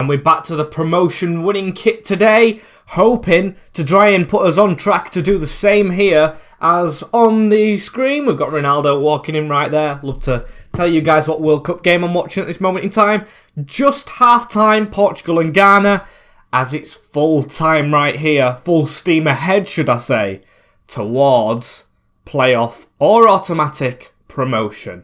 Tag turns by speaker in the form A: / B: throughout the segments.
A: And we're back to the promotion winning kit today, hoping to try and put us on track to do the same here as on the screen. We've got Ronaldo walking in right there. Love to tell you guys what World Cup game I'm watching at this moment in time. Just half-time, Portugal and Ghana, as it's full time right here. Full steam ahead, should I say, towards playoff or automatic promotion.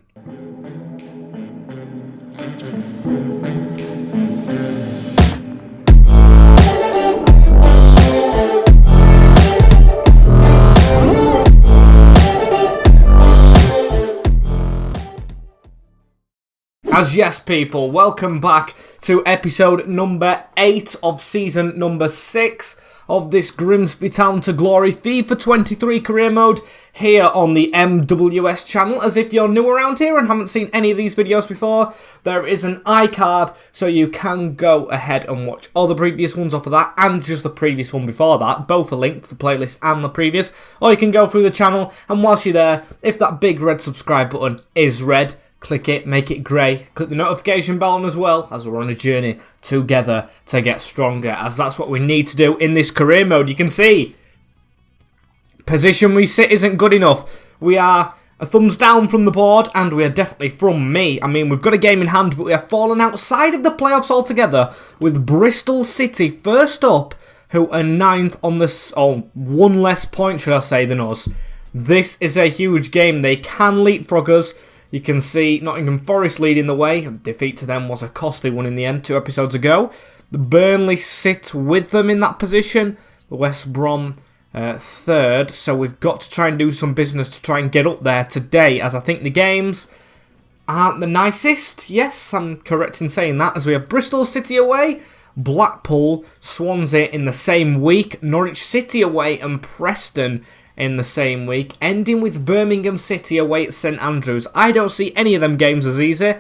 A: As yes people, welcome back to episode number 8 of season number 6 of this Grimsby Town to Glory FIFA 23 career mode here on the MWS channel. As if you're new around here and haven't seen any of these videos before, there is an iCard so you can go ahead and watch all the previous ones off of that and just the previous one before that. Both are linked, the playlist and the previous. Or you can go through the channel, and whilst you're there, if that big red subscribe button is red, click it, make it grey, click the notification bell on as well, as we're on a journey together to get stronger, as that's what we need to do in this career mode. You can see, position we sit isn't good enough. We are a thumbs down from the board, and we are definitely from me. I mean, we've got a game in hand, but we have fallen outside of the playoffs altogether, with Bristol City first up, who are 9th on this, one less point, should I say, than us. This is a huge game. They can leapfrog us. You can see Nottingham Forest leading the way. Defeat to them was a costly one in the end 2 episodes ago. The Burnley sit with them in that position. The West Brom 3rd. So we've got to try and do some business to try and get up there today, as I think the games aren't the nicest. Yes, I'm correct in saying that, as we have Bristol City away, Blackpool, Swansea in the same week, Norwich City away and Preston in the same week, ending with Birmingham City away at St Andrews. I don't see any of them games as easy.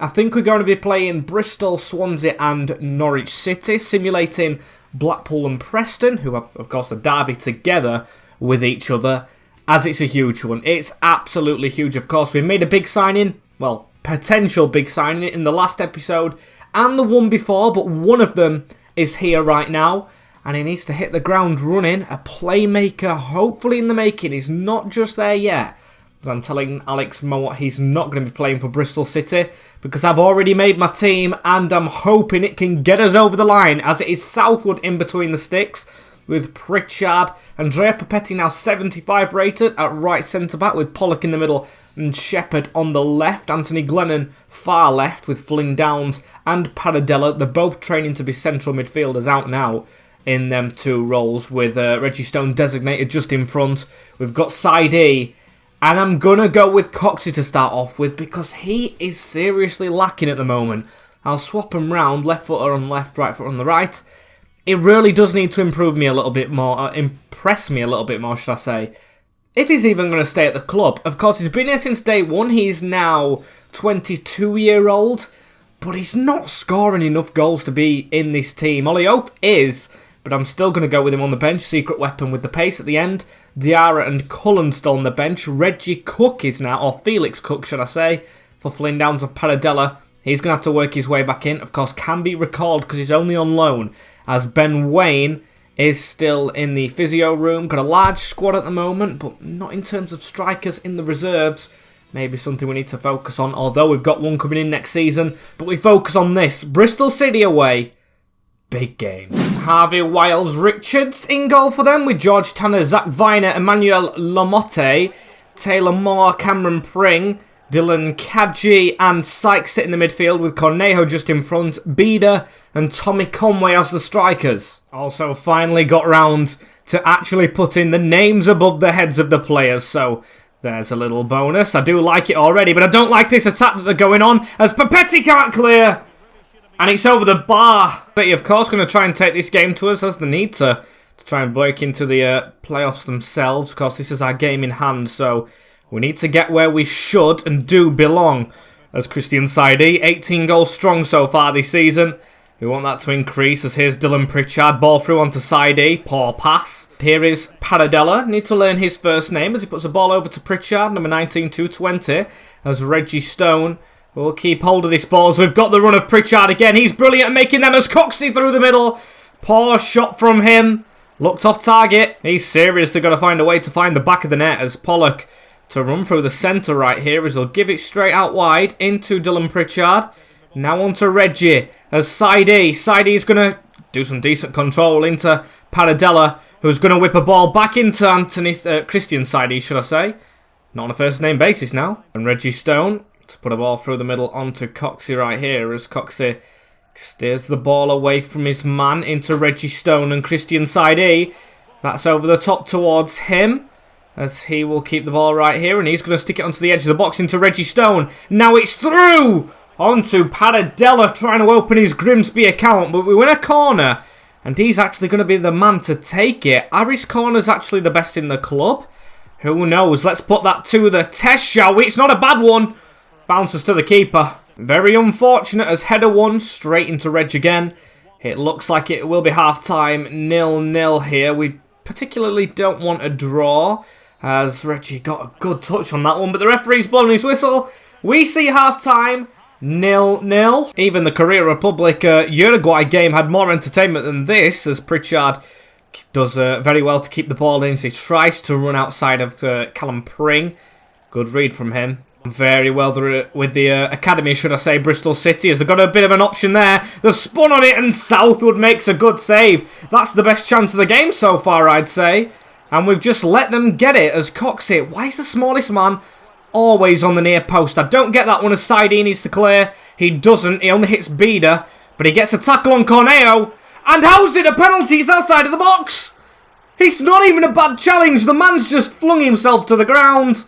A: I think we're going to be playing Bristol, Swansea and Norwich City, simulating Blackpool and Preston, who have, of course, a derby together with each other, as it's a huge one. It's absolutely huge, of course. We made a big signing, well, potential big signing in the last episode and the one before, but one of them is here right now. And he needs to hit the ground running. A playmaker, hopefully in the making. He's not just there yet. As I'm telling Alex Mowat, he's not going to be playing for Bristol City, because I've already made my team and I'm hoping it can get us over the line, as it is Southwood in between the sticks with Pritchard. Andrea Papetti now 75 rated at right centre-back, with Pollock in the middle and Shepherd on the left. Anthony Glennon far left with Flynn Downs and Paradella. They're both training to be central midfielders out now in them 2 roles, with Reggie Stone designated just in front. We've got Side E, and I'm going to go with Coxey to start off with, because he is seriously lacking at the moment. I'll swap him round, left footer on left, right footer on the right. It really does need to improve me a little bit more, impress me a little bit more, should I say, if he's even going to stay at the club. Of course, he's been here since day one. He's now 22-year-old, but he's not scoring enough goals to be in this team. Ollie Hope is, but I'm still going to go with him on the bench. Secret weapon with the pace at the end. Diarra and Cullen still on the bench. Reggie Cook is now, or Felix Cook should I say, for Flynn Downs and Paradella. He's going to have to work his way back in. Of course, can be recalled because he's only on loan, as Ben Wayne is still in the physio room. Got a large squad at the moment, but not in terms of strikers in the reserves. Maybe something we need to focus on, although we've got one coming in next season. But we focus on this. Bristol City away. Big game. Harvey Wiles-Richards in goal for them, with George Tanner, Zach Viner, Emmanuel Lamotte, Taylor Moore, Cameron Pring, Dylan Kadji and Sykes sit in the midfield, with Cornejo just in front, Beda and Tommy Conway as the strikers. Also finally got round to actually putting the names above the heads of the players, so there's a little bonus. I do like it already, but I don't like this attack that they're going on, as Papetti can't clear. And it's over the bar. City, of course, going to try and take this game to us, as they need to try and break into the playoffs themselves. Of course, this is our game in hand, so we need to get where we should and do belong. As Christian Saidi, 18 goals strong so far this season. We want that to increase, as here's Dylan Pritchard. Ball through onto Saidi. Poor pass. Here is Paradella. Need to learn his first name as he puts the ball over to Pritchard, number 19 to 20. As Reggie Stone We'll keep hold of this ball as we've got the run of Pritchard again. He's brilliant at making them as Coxey through the middle. Poor shot from him. Looked off target. He's seriously got to find a way to find the back of the net as Pollock to run through the centre right here as he'll give it straight out wide into Dylan Pritchard. Now on to Reggie as Saidi. Saidi's going to do some decent control into Paradella, who's going to whip a ball back into Christian Saidi, should I say. Not on a first name basis now. And Reggie Stone to put a ball through the middle onto Coxey right here as Coxey steers the ball away from his man into Reggie Stone and Christian Saidi. That's over the top towards him as he will keep the ball right here and he's going to stick it onto the edge of the box into Reggie Stone. Now it's through onto Paradella trying to open his Grimsby account, but we win a corner and he's actually going to be the man to take it. Harry's corner's actually the best in the club. Who knows? Let's put that to the test, shall we? It's not a bad one. Bounces to the keeper. Very unfortunate as header one straight into Reg again. It looks like it will be half-time 0-0 here. We particularly don't want a draw as Reggie got a good touch on that one, but the referee's blown his whistle. We see half-time 0-0. Even the Korea Republic Uruguay game had more entertainment than this as Pritchard does very well to keep the ball in. So he tries to run outside of Callum Pring. Good read from him. Very well with the academy, should I say, Bristol City, as they've got a bit of an option there. They've spun on it and Southwood makes a good save. That's the best chance of the game so far, I'd say. And we've just let them get it as Coxey. Why is the smallest man always on the near post? I don't get that one as Saidi needs to clear. He doesn't. He only hits Beda. But he gets a tackle on Corneo. And how's it a penalty? It's outside of the box. It's not even a bad challenge. The man's just flung himself to the ground.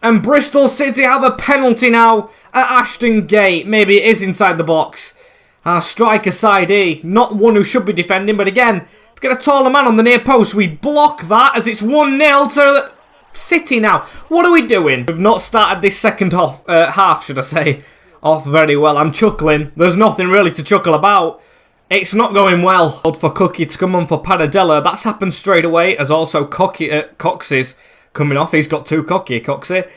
A: And Bristol City have a penalty now at Ashton Gate. Maybe it is inside the box. Our striker Saidi, not one who should be defending, but again, if we get a taller man on the near post, we block that as it's 1-0 to City now. What are we doing? We've not started this second half, should I say, off very well. I'm chuckling. There's nothing really to chuckle about. It's not going well. For Cookie to come on for Paradella. That's happened straight away as also Coxey's coming off. He's got two Coxey.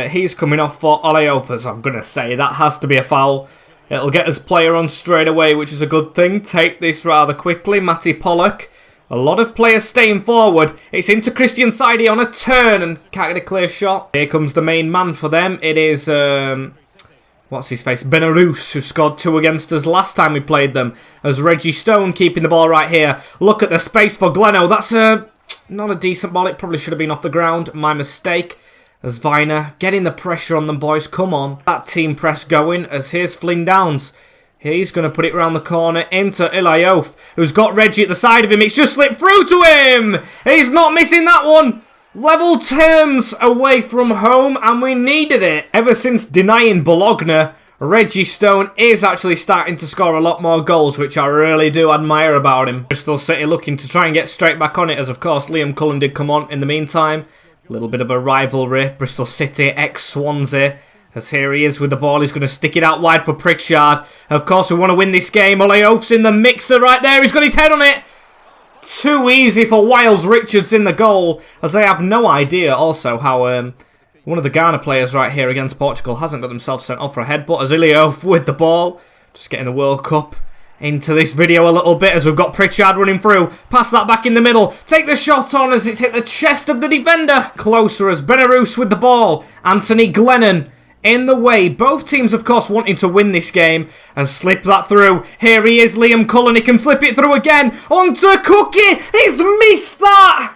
A: He's coming off for Oleofas. I'm going to say that has to be a foul. It'll get his player on straight away, which is a good thing. Take this rather quickly. Matty Pollock. A lot of players staying forward. It's into Christian Saidi on a turn and can't get a clear shot. Here comes the main man for them. It is, what's his face? Benarous, who scored 2 against us last time we played them. As Reggie Stone keeping the ball right here. Look at the space for Gleno. That's not a decent ball. It probably should have been off the ground. My mistake. As Viner getting the pressure on them, boys. Come on. That team press going. As here's Flynn Downs. He's going to put it round the corner into Ilayof, who's got Reggie at the side of him. It's just slipped through to him. He's not missing that one. Level terms away from home, and we needed it. Ever since denying Bologna, Reggie Stone is actually starting to score a lot more goals, which I really do admire about him. Bristol City looking to try and get straight back on it, as of course Liam Cullen did come on in the meantime. A little bit of a rivalry. Bristol City, ex-Swansea. As here he is with the ball. He's going to stick it out wide for Pritchard. Of course, we want to win this game. Oleof's in the mixer right there. He's got his head on it. Too easy for Wiles Richards in the goal, as they have no idea also how one of the Ghana players right here against Portugal hasn't got themselves sent off for a headbutt. As Ilayof with the ball, just getting the World Cup into this video a little bit as we've got Pritchard running through. Pass that back in the middle. Take the shot on as it's hit the chest of the defender. Closer as Benarous with the ball. Anthony Glennon in the way. Both teams, of course, wanting to win this game and slip that through. Here he is, Liam Cullen. He can slip it through again. Onto Cookie. He's missed that.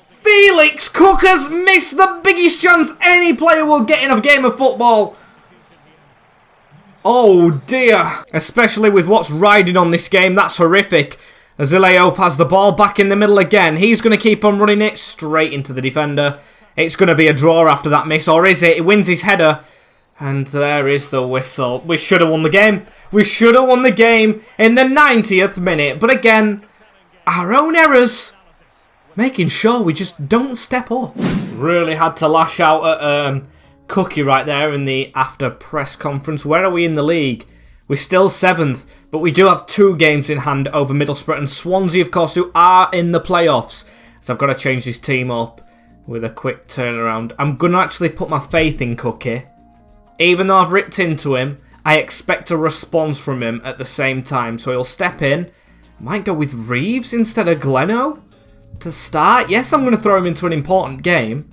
A: Felix Cook has missed the biggest chance any player will get in a game of football. Oh dear. Especially with what's riding on this game. That's horrific. As Ilayof has the ball back in the middle again. He's going to keep on running it straight into the defender. It's going to be a draw after that miss, or is it? He wins his header. And there is the whistle. We should have won the game. We should have won the game in the 90th minute. But again, our own errors. Making sure we just don't step up. Really had to lash out at Cookie right there in the after press conference. Where are we in the league? We're still 7th, but we do have 2 games in hand over Middlesbrough and Swansea, of course, who are in the playoffs. So I've got to change this team up with a quick turnaround. I'm going to actually put my faith in Cookie. Even though I've ripped into him, I expect a response from him at the same time. So he'll step in. Might go with Reeves instead of Gleno to start. Yes, I'm going to throw him into an important game.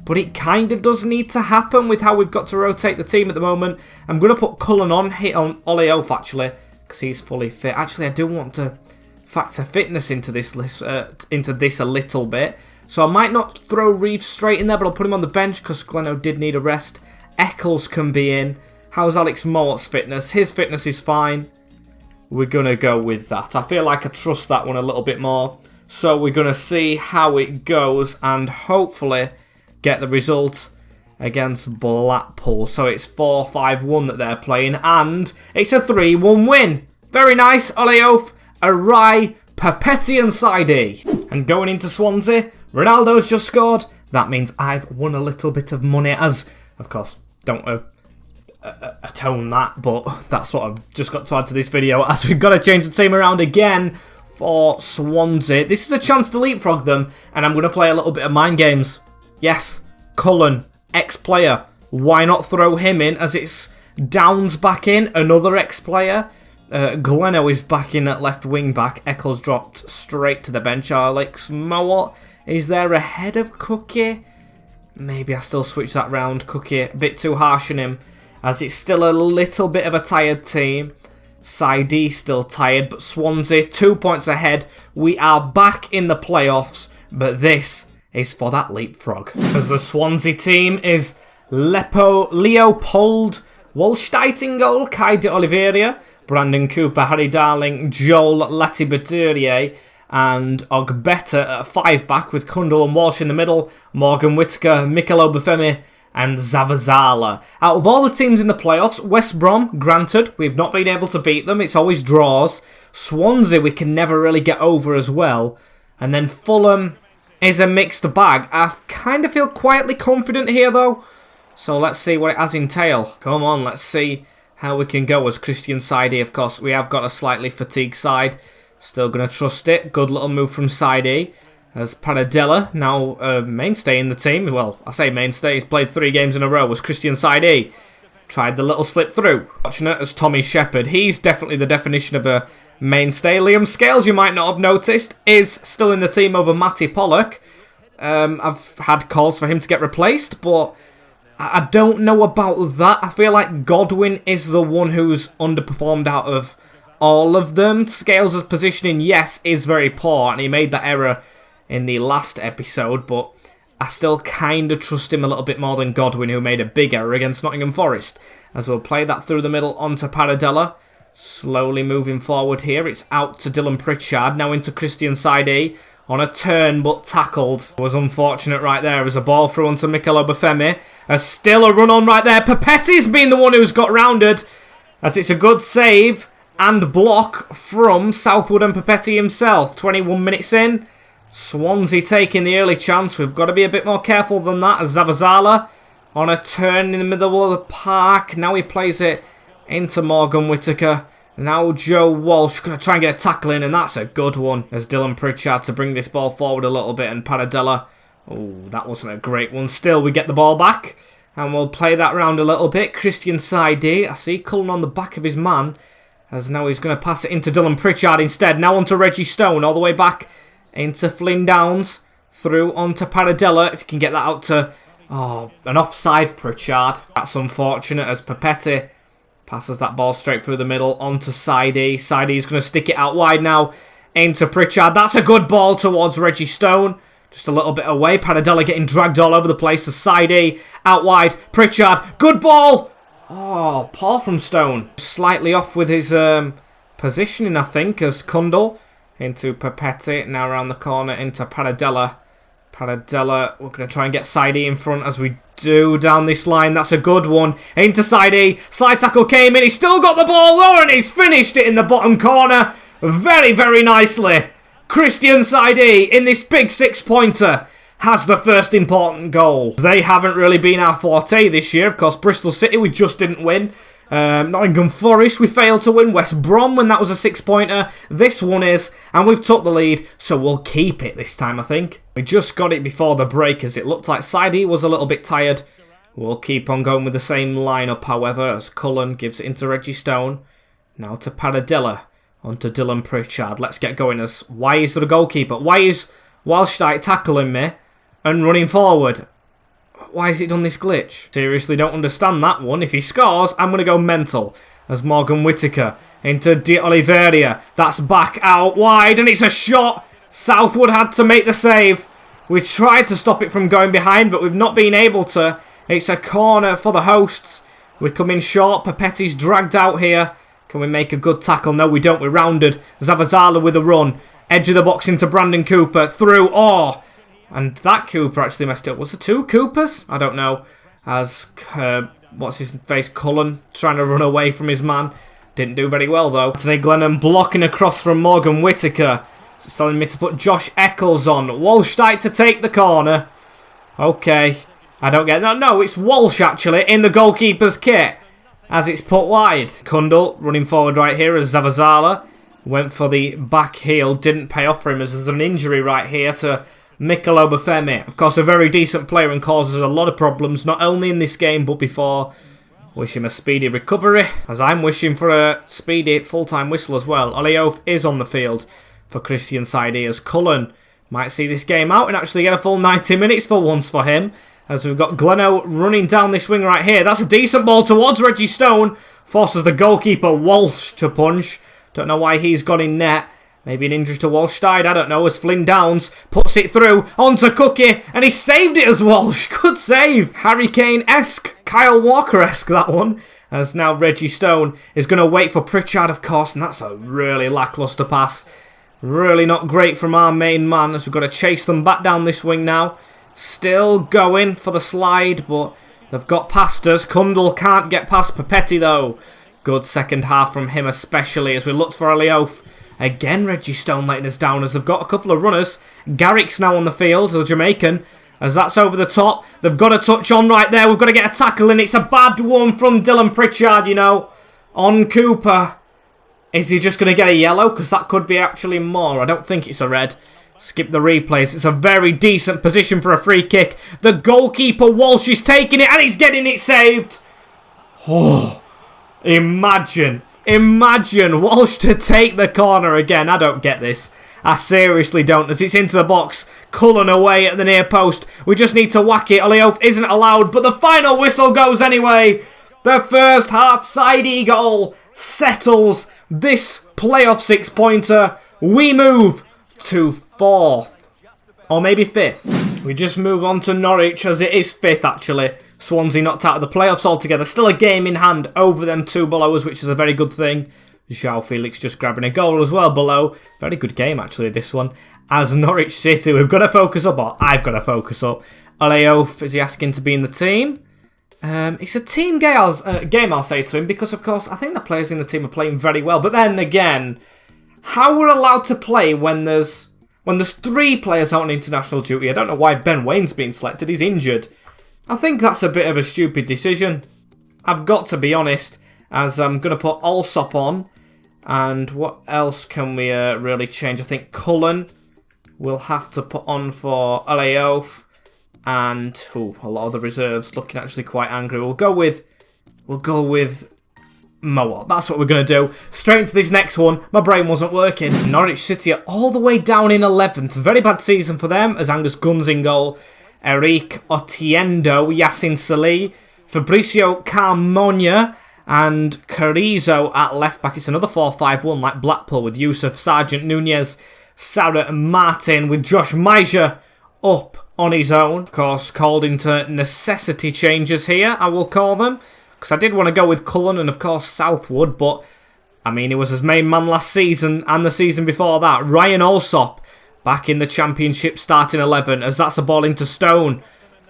A: But it kind of does need to happen with how we've got to rotate the team at the moment. I'm going to put Cullen on, hit on Ollie Oaf actually, because he's fully fit. Actually, I do want to factor fitness into this list, a little bit. So I might not throw Reeves straight in there, but I'll put him on the bench because Gleno did need a rest. Eccles can be in. How's Alex Mowatt's fitness? His fitness is fine. We're going to go with that. I feel like I trust that one a little bit more. So we're going to see how it goes and hopefully get the result against Blackpool. So it's 4-5-1 that they're playing, and it's a 3-1 win. Very nice. Ollie Oaf, Arai, Papetti and Saidi. And going into Swansea, Ronaldo's just scored. That means I've won a little bit of money, as, of course, don't atone that, but that's what I've just got to add to this video, as we've got to change the team around again for Swansea. This is a chance to leapfrog them, and I'm going to play a little bit of mind games. Yes, Cullen, ex-player. Why not throw him in as it's Downs back in, another ex-player. Gleno is back in at left wing back. Eccles dropped straight to the bench. Alex Mowat is there ahead of Cookie. Maybe I still switch that round. Cookie, a bit too harsh on him, as it's still a little bit of a tired team. Saidi still tired, but Swansea 2 points ahead. We are back in the playoffs, but this is for that leapfrog. As the Swansea team is Leopold Wallstedt in goal, Kai de Oliveira, Brandon Cooper, Harry Darling, Joel Latibeturier, and Ogbeta at 5 back with Kundal and Walsh in the middle, Morgan Whittaker, Mikel Obafemi and Zavazala. Out of all the teams in the playoffs, West Brom, granted, we've not been able to beat them, it's always draws. Swansea we can never really get over as well. And then Fulham is a mixed bag. I kind of feel quietly confident here though. So let's see what it has entail. Come on, let's see how we can go as Christian Saidi. Of course, we have got a slightly fatigued side. Still going to trust it. Good little move from Saidi. As Paradella, now a mainstay in the team. Well, I say mainstay, he's played 3 games in a row, was Christian Saidi. Tried the little slip through. Fortunate as Tommy Shepherd. He's definitely the definition of a mainstay. Liam Scales, you might not have noticed, is still in the team over Matty Pollock. I've had calls for him to get replaced, but I don't know about that. I feel like Godwin is the one who's underperformed out of all of them. Scales' positioning, yes, is very poor, and he made that error in the last episode, but I still kind of trust him a little bit more than Godwin, who made a big error against Nottingham Forest. As we'll play that through the middle onto Paradella. Slowly moving forward here. It's out to Dylan Pritchard. Now into Christian Saidi. On a turn, but tackled. Was unfortunate right there as a ball through onto Mikel Obafemi. Still a run on right there. Papetti's been the one who's got rounded, as it's a good save and block from Southwood and Papetti himself. 21 minutes in. Swansea taking the early chance. We've got to be a bit more careful than that, as Zavazala on a turn in the middle of the park. Now he plays it into Morgan Whittaker. Now Joe Walsh going to try and get a tackle in, and that's a good one. As Dylan Pritchard to bring this ball forward a little bit, and Paradella. Oh, that wasn't a great one. Still, we get the ball back, and we'll play that round a little bit. Christian Saidi, I see Cullen on the back of his man, as now he's going to pass it into Dylan Pritchard instead. Now onto Reggie Stone, all the way back into Flynn Downs, through onto Paradella. If you can get that out to, an offside Pritchard. That's unfortunate, as Papetti passes that ball straight through the middle onto Saidi. Saidi's going to stick it out wide now into Pritchard. That's a good ball towards Reggie Stone. Just a little bit away. Paradella getting dragged all over the place. To Saidi out wide. Pritchard. Good ball. Oh, Paul from Stone. Slightly off with his positioning, I think, as Kundal into Papetti. Now around the corner into Paradella. Paradella, we're going to try and get Saidi in front as we do down this line. That's a good one. Into Saidi. Slide tackle came in. He's still got the ball though, and he's finished it in the bottom corner. Very, very nicely. Christian Saidi in this big 6-pointer has the first important goal. They haven't really been our forte this year. Of course, Bristol City, we just didn't win. Nottingham Forest, we failed to win. West Brom, when that was a 6-pointer. This one is, and we've took the lead, so we'll keep it this time, I think. We just got it before the break, as it looked like Saidi was a little bit tired. We'll keep on going with the same lineup, however, as Cullen gives it into Reggie Stone. Now to Paradilla. Onto Dylan Pritchard. Let's get going. As why is there a goalkeeper? Why is Walshite tackling me and running forward? Why has it done this glitch? Seriously, don't understand that one. If he scores, I'm going to go mental. As Morgan Whittaker into De Oliveira. That's back out wide, and it's a shot. Southwood had to make the save. We tried to stop it from going behind, but we've not been able to. It's a corner for the hosts. We're coming short. Papetti's dragged out here. Can we make a good tackle? No, we don't. We're rounded. Zavazala with a run. Edge of the box into Brandon Cooper. Through. Oh! And that Cooper actually messed up. Was it two Coopers? I don't know. As, what's his face? Cullen trying to run away from his man. Didn't do very well, though. Anthony Glennon blocking across from Morgan Whittaker. It's telling me to put Josh Eccles on. Walshite to take the corner. Okay. I don't get that. No, it's Walsh, actually, in the goalkeeper's kit. As it's put wide. Kundal running forward right here as Zavazala went for the back heel. Didn't pay off for him as there's an injury right here to Mikel Obafemi. Of course, a very decent player and causes a lot of problems, not only in this game but before. Wish him a speedy recovery, as I'm wishing for a speedy full-time whistle as well. Olioth is on the field for Christian Saidi as Cullen might see this game out and actually get a full 90 minutes for once for him. As we've got Gleno running down this wing right here. That's a decent ball towards Reggie Stone. Forces the goalkeeper Walsh to punch. Don't know why he's gone in net. Maybe an injury to Walsh died, I don't know, as Flynn Downs puts it through onto Cookie, and he saved it as Walsh. Good save. Harry Kane-esque, Kyle Walker-esque, that one. As now Reggie Stone is going to wait for Pritchard, of course, and that's a really lacklustre pass. Really not great from our main man, as we've got to chase them back down this wing now. Still going for the slide, but they've got past us. Kundal can't get past Papetti, though. Good second half from him, especially, as we looked for Olioth. Again, Reggie Stone letting us down as they've got a couple of runners. Garrick's now on the field, the Jamaican, as that's over the top. They've got a touch on right there. We've got to get a tackle, and it's a bad one from Dylan Pritchard, you know, on Cooper. Is he just going to get a yellow? Because that could be actually more. I don't think it's a red. Skip the replays. It's a very decent position for a free kick. The goalkeeper, Walsh, is taking it, and he's getting it saved. Oh, imagine Walsh to take the corner again. I don't get this. I seriously don't. As it's into the box. Cullen away at the near post. We just need to whack it. Olioth isn't allowed, but the final whistle goes anyway. The first half Saidi goal settles this playoff six-pointer. We move to 4th. Or maybe 5th. We just move on to Norwich as it is 5th actually. Swansea knocked out of the playoffs altogether. Still a game in hand over them two below us, which is a very good thing. João Felix just grabbing a goal as well below. Very good game actually, this one. As Norwich City, we've got to focus up, or I've got to focus up. Olioth, is he asking to be in the team? It's a team game, I'll say to him, because of course I think the players in the team are playing very well. But then again, how we're allowed to play when there's 3 players out on international duty? I don't know why Ben Wayne's been selected. He's injured. I think that's a bit of a stupid decision. I've got to be honest, as I'm going to put Allsop on. And what else can we really change? I think Cullen we'll have to put on for Olioth. And a lot of the reserves looking actually quite angry. We'll go with Mowat. That's what we're going to do. Straight into this next one. My brain wasn't working. Norwich City are all the way down in 11th. Very bad season for them as Angus Gunn's in goal. Eric Otiendo, Yassin Salih, Fabricio Carmona and Carrizo at left back. It's another 4-5-1 like Blackpool with Yusuf, Sargent, Nunez, Sarah and Martin with Josh Meisher up on his own. Of course, called into necessity changes here, I will call them. Because I did want to go with Cullen and, of course, Southwood. But, I mean, he was his main man last season and the season before that. Ryan Allsop back in the Championship starting 11 as that's a ball into Stone.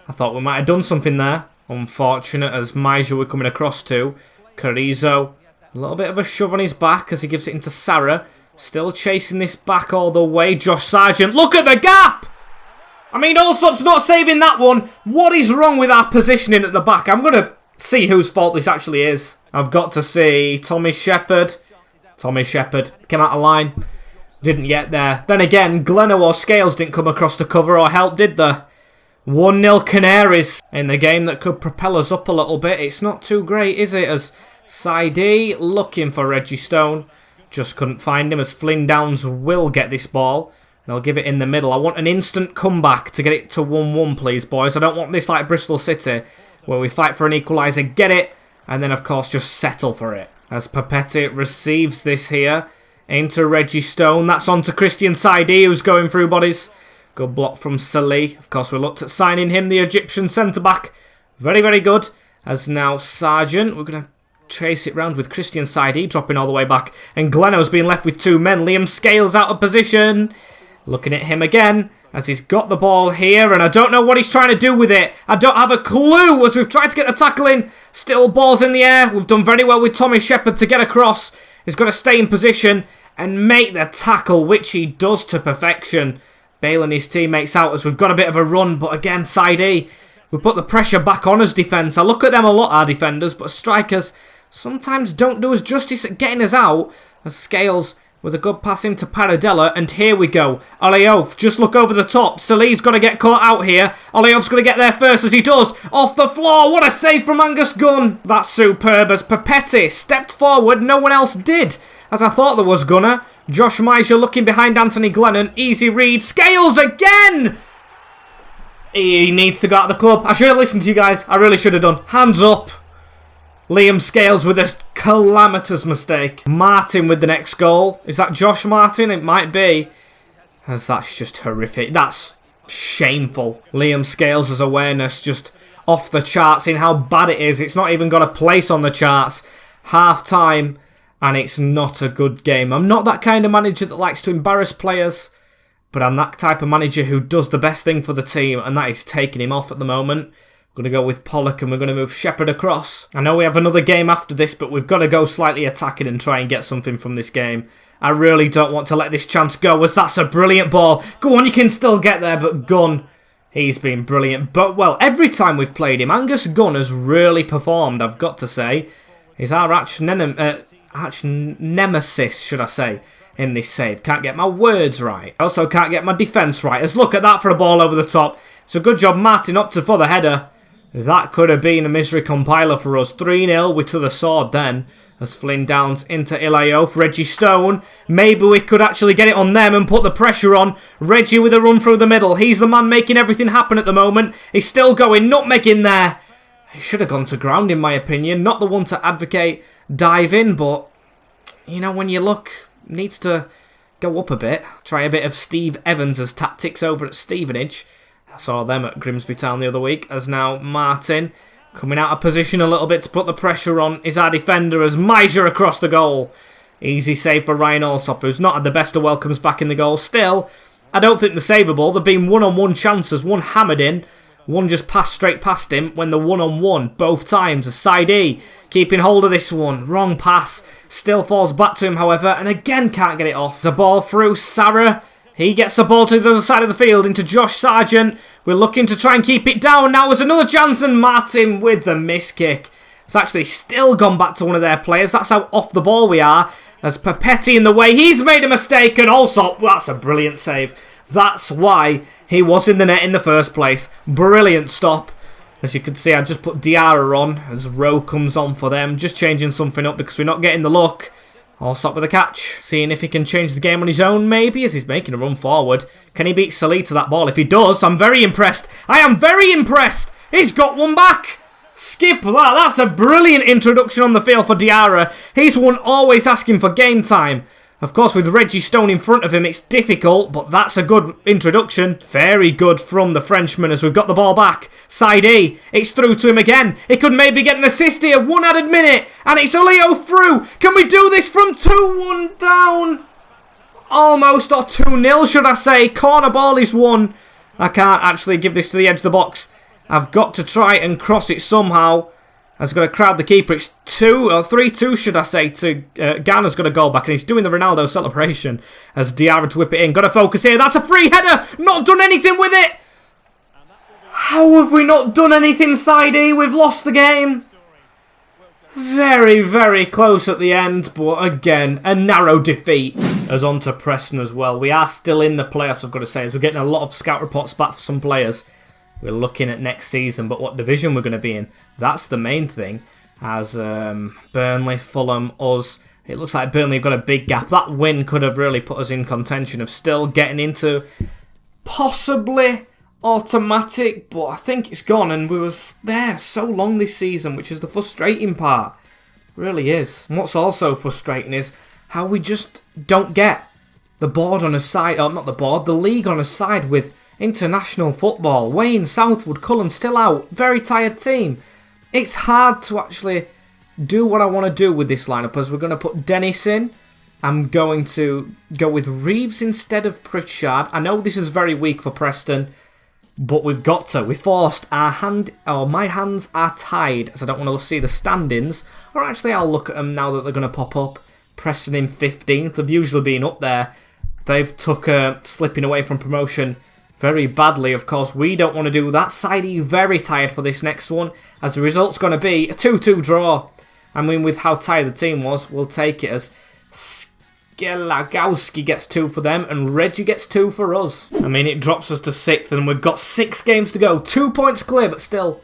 A: I thought we might have done something there. Unfortunate as Meisher were coming across to. Carrizo, a little bit of a shove on his back as he gives it into Sarah. Still chasing this back all the way. Josh Sargent, look at the gap! I mean, Allsop's not saving that one. What is wrong with our positioning at the back? I'm going to see whose fault this actually is. I've got to see Tommy Shepherd. Tommy Shepherd came out of line. Didn't get there. Then again, Gleno or Scales didn't come across to cover or help, did they? 1-0 Canaries in the game that could propel us up a little bit. It's not too great, is it? As Saidi looking for Reggie Stone. Just couldn't find him as Flynn Downs will get this ball. And I'll give it in the middle. I want an instant comeback to get it to 1-1, please, boys. I don't want this like Bristol City, where we fight for an equaliser, get it, and then, of course, just settle for it. As Papetti receives this here into Reggie Stone. That's on to Christian Saidi, who's going through bodies. Good block from Salih. Of course, we looked at signing him, the Egyptian centre-back. Very, very good. As now Sargent, we're going to chase it round with Christian Saidi, dropping all the way back. And Gleno's being left with 2 men. Liam Scales out of position. Looking at him again, as he's got the ball here, and I don't know what he's trying to do with it. I don't have a clue, as we've tried to get the tackle in. Still balls in the air. We've done very well with Tommy Shepherd to get across. He's got to stay in position and make the tackle, which he does to perfection. Bailing his teammates out as we've got a bit of a run, but again, Saidi, we put the pressure back on as defence. I look at them a lot, our defenders, but strikers sometimes don't do us justice at getting us out. As Scales with a good pass into Paradella, and here we go. Aliouf, just look over the top. Salih's got to get caught out here. Aliouf's got to get there first, as he does. Off the floor, what a save from Angus Gunn. That's superb, as Papetti stepped forward, no one else did. As I thought there was Gunner. Josh Meisher looking behind Anthony Glennon. Easy read. Scales again! He needs to go out of the club. I should have listened to you guys. I really should have done. Hands up. Liam Scales with a calamitous mistake. Martin with the next goal. Is that Josh Martin? It might be. As that's just horrific. That's shameful. Liam Scales' awareness just off the charts in how bad it is. It's not even got a place on the charts. Half time. And it's not a good game. I'm not that kind of manager that likes to embarrass players. But I'm that type of manager who does the best thing for the team. And that is taking him off at the moment. We're going to go with Pollock and we're going to move Shepherd across. I know we have another game after this, but we've got to go slightly attacking and try and get something from this game. I really don't want to let this chance go, as that's a brilliant ball. Go on, you can still get there, but Gunn, he's been brilliant. But, well, every time we've played him, Angus Gunn has really performed, I've got to say. He's our arch nemesis, should I say, in this save. Can't get my words right. Also can't get my defence right. Let's look at that for a ball over the top. It's a good job Martin up to for the header. That could have been a misery compiler for us. 3-0, we're to the sword then. As Flynn Downs into Ilayof. Reggie Stone. Maybe we could actually get it on them and put the pressure on. Reggie with a run through the middle. He's the man making everything happen at the moment. He's still going. Nutmeg in there. He should have gone to ground in my opinion. Not the one to advocate dive in, but you know, when you look, needs to go up a bit. Try a bit of Steve Evans' tactics over at Stevenage. I saw them at Grimsby Town the other week. As now Martin coming out of position a little bit to put the pressure on is our defender as Meisher across the goal. Easy save for Ryan Alsop, who's not had the best of welcomes back in the goal. Still, I don't think they're savable. They've been one-on-one chances. One hammered in. One just passed straight past him when the one-on-one both times. As Saidi keeping hold of this one. Wrong pass. Still falls back to him, however, and again can't get it off. The ball through Sarah. He gets the ball to the other side of the field into Josh Sargent. We're looking to try and keep it down. Now there's another chance and Martin with the miss kick. It's actually still gone back to one of their players. That's how off the ball we are. As Papetti in the way. He's made a mistake and also, that's a brilliant save. That's why he was in the net in the first place. Brilliant stop. As you can see, I just put Diarra on as Rowe comes on for them. Just changing something up because we're not getting the look. I'll stop with a catch. Seeing if he can change the game on his own, maybe, as he's making a run forward. Can he beat Salih to that ball? If he does, I'm very impressed. I am very impressed. He's got one back. Skip that. That's a brilliant introduction on the field for Diarra. He's one always asking for game time. Of course, with Reggie Stone in front of him, it's difficult, but that's a good introduction. Very good from the Frenchman as we've got the ball back. Side A, it's through to him again. He could maybe get an assist here, 1 added minute, and it's Leo through. Can we do this from 2-1 down? Almost, or 2-0 should I say. Corner ball is won. I can't actually give this to the edge of the box. I've got to try and cross it somehow. I was going to crowd the keeper. It's 3-2 should I say to Garner's got a goal back and he's doing the Ronaldo celebration as Diarra to whip it in. Got to focus here. That's a free header. Not done anything with it. How have we not done anything, Saidi? We've lost the game. Very, very close at the end, but again, a narrow defeat. As on to Preston as well. We are still in the playoffs, I've got to say, as we're getting a lot of scout reports back for some players. we're looking at next season, but what division we're going to be in. That's the main thing. As Burnley, Fulham, us, it looks like Burnley have got a big gap. That win could have really put us in contention of still getting into possibly automatic, but I think it's gone, and we was there so long this season, which is the frustrating part. It really is. And what's also frustrating is how we just don't get the board on a side, or not the board, the league on a side with international football. Wayne, Southwood, Cullen still out. Very tired team. It's hard to actually do what I want to do with this lineup, as we're going to put Dennis in. I'm going to go with Reeves instead of Pritchard. I know this is very weak for Preston, but we've got to. We forced our hand, or my hands are tied, as I don't want to see the standings. Or actually, I'll look at them now that they're going to pop up. Preston in 15th. They've usually been up there. They've took slipping away from promotion very badly. Of course, we don't want to do that. Sidey very tired for this next one, as the result's going to be a 2-2 draw. I mean, with how tired the team was, we'll take it as Skelagowski gets 2 for them and Reggie gets 2 for us. I mean, it drops us to 6th and we've got 6 games to go. 2 points clear, but still,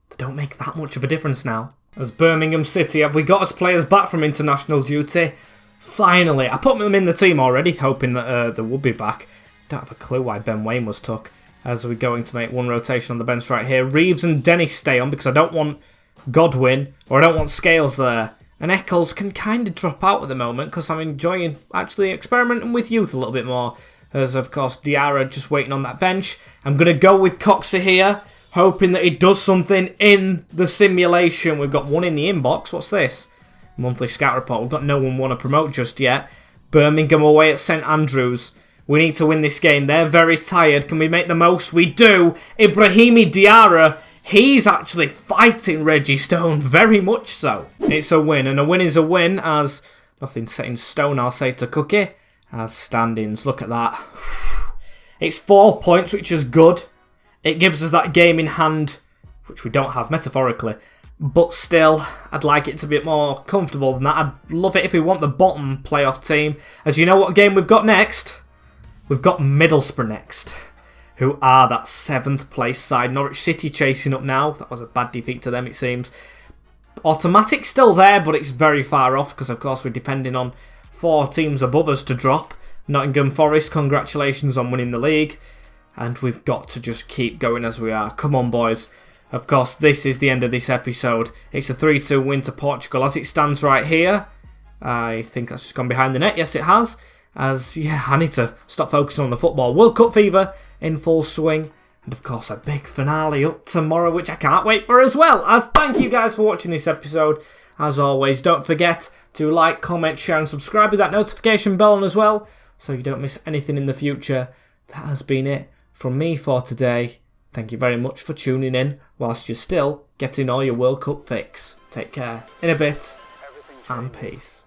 A: they don't make that much of a difference now. As Birmingham City, have we got us players back from international duty? Finally. I put them in the team already, hoping that they would be back. Don't have a clue why Ben Wayne was took. As we're going to make one rotation on the bench right here. Reeves and Dennis stay on because I don't want Godwin, or I don't want Scales there. And Eccles can kind of drop out at the moment because I'm enjoying actually experimenting with youth a little bit more. As, of course, Diarra just waiting on that bench. I'm going to go with Coxer here, hoping that he does something in the simulation. We've got one in the inbox. What's this? Monthly scout report. We've got no one want to promote just yet. Birmingham away at St Andrews. We need to win this game. They're very tired. Can we make the most? We do. Ibrahimi Diarra. He's actually fighting Reggie Stone, very much so. It's a win, and a win is a win, as nothing set in stone, I'll say to Cookie. As standings, look at that. It's 4 points, which is good. It gives us that game in hand, which we don't have metaphorically. But still, I'd like it to be a bit more comfortable than that. I'd love it if we want the bottom playoff team. As you know what game we've got next? We've got Middlesbrough next, who are that 7th place side. Norwich City chasing up now. That was a bad defeat to them, it seems. Automatic still there, but it's very far off because, of course, we're depending on 4 teams above us to drop. Nottingham Forest, congratulations on winning the league. And we've got to just keep going as we are. Come on, boys. Of course, this is the end of this episode. It's a 3-2 win to Portugal as it stands right here. I think that's just gone behind the net. Yes, it has. As, yeah, I need to stop focusing on the football. World Cup fever in full swing. And, of course, a big finale up tomorrow, which I can't wait for as well. As thank you guys for watching this episode. As always, don't forget to like, comment, share and subscribe with that notification bell on as well, so you don't miss anything in the future. That has been it from me for today. Thank you very much for tuning in whilst you're still getting all your World Cup fix. Take care. In a bit. And peace.